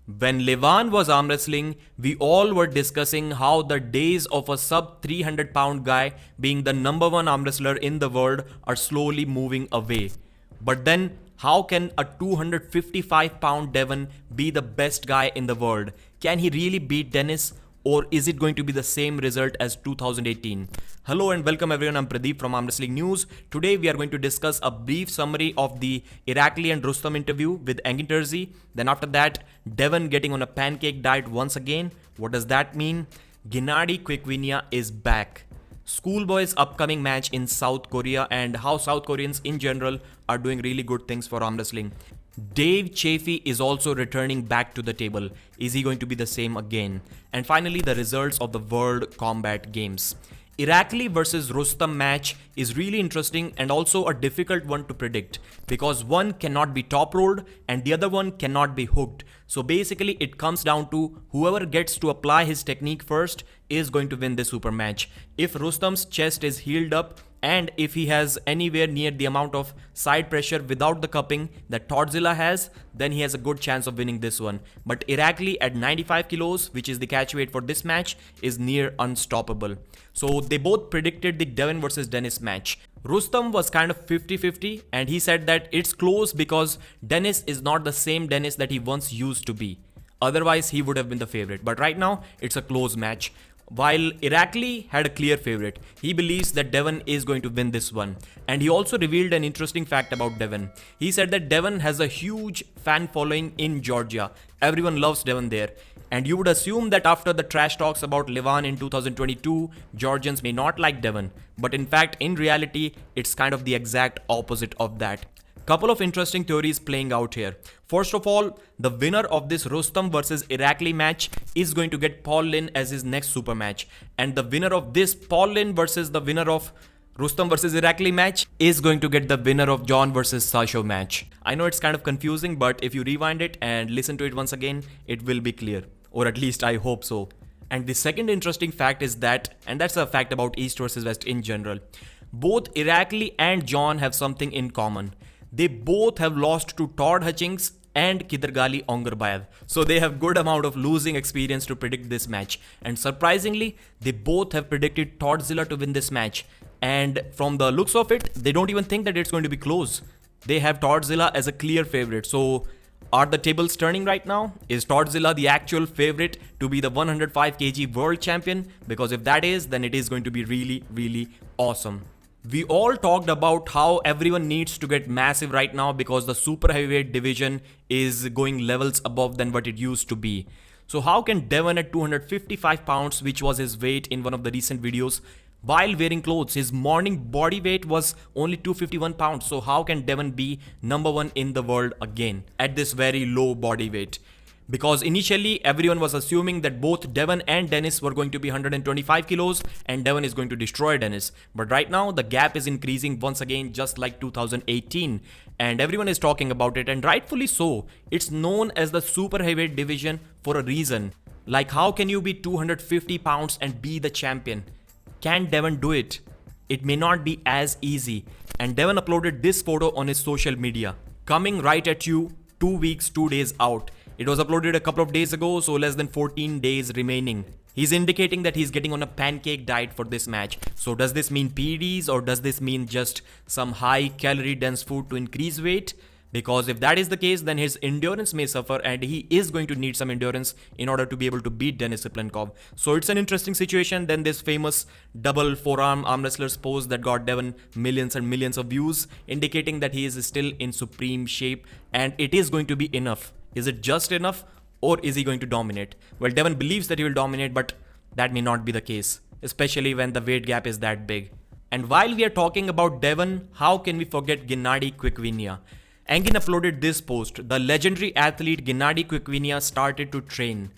When Levan was arm wrestling, we all were discussing how the days of a sub 300 pound guy being the number one arm wrestler in the world are slowly moving away. But then, how can a 255 pound Devon be the best guy in the world? Can he really beat Denis? Or is it going to be the same result as 2018? Hello and welcome everyone, I'm Pradeep from Arm Wrestling News. Today we are going to discuss a brief summary of the Irakli and Rustam interview with Engin Terzi. Then after that, Devon getting on a pancake diet once again. What does that mean? Gennady Kvikvinia is back. Schoolboy's upcoming match in South Korea and how South Koreans in general are doing really good things for arm wrestling. Chaffee is also returning back to the table. Is he going to be the same again? And finally, the results of the World Combat Games. Irakli versus Rustam match is really interesting and also a difficult one to predict because one cannot be top rolled and the other one cannot be hooked. So basically it comes down to whoever gets to apply his technique first is going to win this super match. If Rustam's chest is healed up and if he has anywhere near the amount of side pressure without the cupping that Thotzilla has, then he has a good chance of winning this one. But Irakli at 95 kilos, which is the catch weight for this match, is near unstoppable. So they both predicted the Devon versus Denis match. Rustam was kind of 50-50 and he said that it's close because Denis is not the same Denis that he once used to be. Otherwise, he would have been the favorite. But right now, it's a close match. While Irakli had a clear favorite, he believes that Devon is going to win this one. And he also revealed an interesting fact about Devon. He said that Devon has a huge fan following in Georgia. Everyone loves Devon there. And you would assume that after the trash talks about Levan in 2022, Georgians may not like Devon. But in fact, in reality, it's kind of the exact opposite of that. Couple of interesting theories playing out here. First of all, the winner of this Rustam versus Irakli match is going to get Paul Lin as his next super match. And the winner of this Paul Lin versus the winner of Rustam versus Irakli match is going to get the winner of John versus Sasho match. I know it's kind of confusing, but if you rewind it and listen to it once again, it will be clear. Or at least I hope so. And the second interesting fact is that, and that's a fact about East versus West in general, both Irakli and John have something in common. They both have lost to Todd Hutchings and Kidargali Ongarbayev. So they have good amount of losing experience to predict this match. And surprisingly, they both have predicted Thotzilla to win this match. And from the looks of it, they don't even think that it's going to be close. They have Thotzilla as a clear favorite. So are the tables turning right now? Is Thotzilla the actual favorite to be the 105 kg world champion? Because if that is, then it is going to be really, really awesome. We all talked about how everyone needs to get massive right now because the super heavyweight division is going levels above than what it used to be. So how can Devon at 255 pounds, which was his weight in one of the recent videos, while wearing clothes, his morning body weight was only 251 pounds. So how can Devon be number one in the world again at this very low body weight? Because initially everyone was assuming that both Devon and Denis were going to be 125 kilos and Devon is going to destroy Denis. But right now the gap is increasing once again just like 2018 and everyone is talking about it and rightfully so. It's known as the super heavyweight division for a reason. Like how can you be 250 pounds and be the champion? Can Devon do it? It may not be as easy. And Devon uploaded this photo on his social media. Coming right at you 2 weeks, 2 days out. It was uploaded a couple of days ago, so less than 14 days remaining. He's indicating that he's getting on a pancake diet for this match. So does this mean PEDs or does this mean just some high calorie dense food to increase weight? Because if that is the case, then his endurance may suffer and he is going to need some endurance in order to be able to beat Denis Cyplenkov. So it's an interesting situation. Then this famous double forearm arm wrestler's pose that got Devon millions and millions of views, indicating that he is still in supreme shape and it is going to be enough. Is it just enough or is he going to dominate? Well, Devon believes that he will dominate, but that may not be the case, especially when the weight gap is that big. And while we are talking about Devon, how can we forget Gennady Kvikvinia? Engin uploaded this post. The legendary athlete Gennady Kvikvinia started to train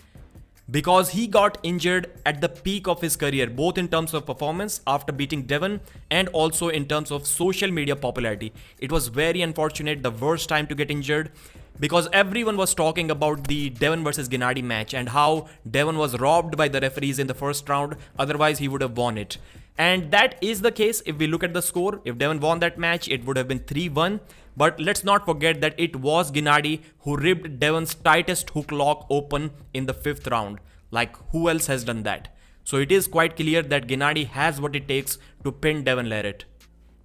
because he got injured at the peak of his career, both in terms of performance after beating Devon and also in terms of social media popularity. It was very unfortunate, the worst time to get injured, because everyone was talking about the Devon versus Gennady match and how Devon was robbed by the referees in the first round, otherwise he would have won it. And that is the case if we look at the score. If Devon won that match, it would have been 3-1. But let's not forget that it was Gennady who ripped Devon's tightest hook lock open in the 5th round. Like, who else has done that? So it is quite clear that Gennady has what it takes to pin Devon Larratt.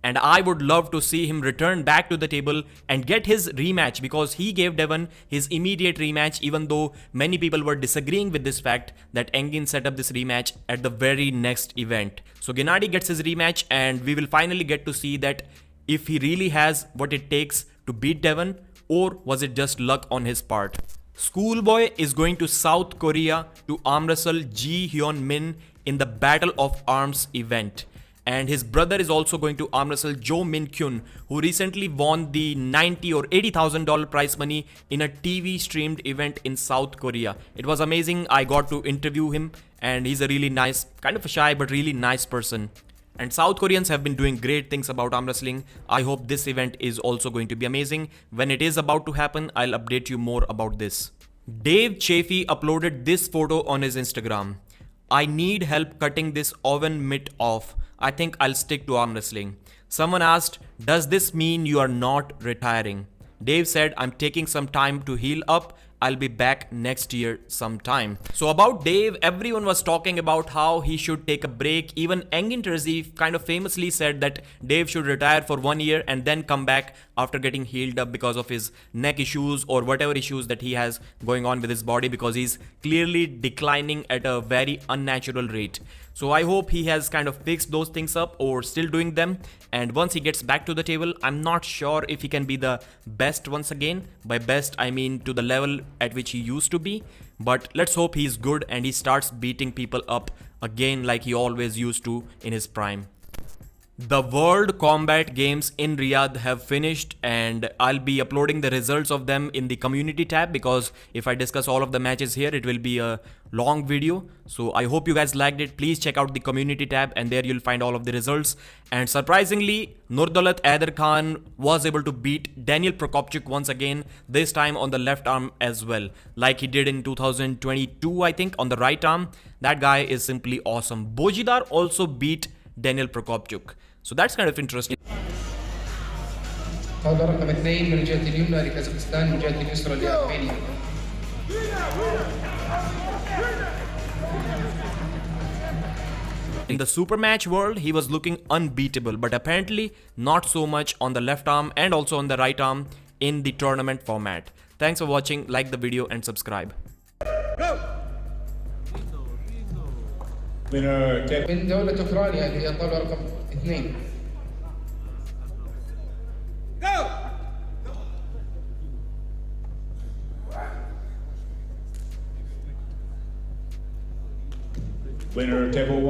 And I would love to see him return back to the table and get his rematch, because he gave Devon his immediate rematch, even though many people were disagreeing with this fact that Engin set up this rematch at the very next event. So Gennady gets his rematch, and we will finally get to see that if he really has what it takes to beat Devon, or was it just luck on his part. Schoolboy is going to South Korea to arm wrestle Ji Hyun Min in the Battle of Arms event. And his brother is also going to arm wrestle Jo Min Kyun, who recently won the $90,000 or $80,000 prize money in a TV streamed event in South Korea. It was amazing. I got to interview him, and he's a really nice, kind of a shy but really nice person. And South Koreans have been doing great things about arm wrestling. I hope this event is also going to be amazing. When it is about to happen, I'll update you more about this. Dave Chaffee uploaded this photo on his Instagram. I need help cutting this oven mitt off. I think I'll stick to arm wrestling. Someone asked, does this mean you are not retiring? Dave said, I'm taking some time to heal up. I'll be back next year sometime. So about Dave, everyone was talking about how he should take a break. Even Engin Terzi kind of famously said that Dave should retire for 1 year and then come back after getting healed up because of his neck issues or whatever issues that he has going on with his body, because he's clearly declining at a very unnatural rate. So I hope he has kind of fixed those things up or still doing them. And once he gets back to the table, I'm not sure if he can be the best once again. By best, I mean to the level at which he used to be. But let's hope he's good and he starts beating people up again like he always used to in his prime. The World Combat Games in Riyadh have finished, and I'll be uploading the results of them in the community tab, because if I discuss all of the matches here, it will be a long video. So I hope you guys liked it. Please check out the community tab, and there you'll find all of the results. And surprisingly, Nurdalat Aider Khan was able to beat Daniel Prokopchuk once again, this time on the left arm as well, like he did in 2022, I think, on the right arm. That guy is simply awesome. Bojidar also beat Daniel Prokopchuk. So that's kind of interesting. هذا رقم 2 من الجهة اليمنى لكازاخستان، من الجهة اليسرى لأرمينيا. In the super match world, he was looking unbeatable, but apparently not so much on the left arm and also on the right arm in the tournament format. Thanks for watching. Like the video and subscribe. من دولة أوكرانيا اللي هي طاولة رقم 2. Winner, table 1.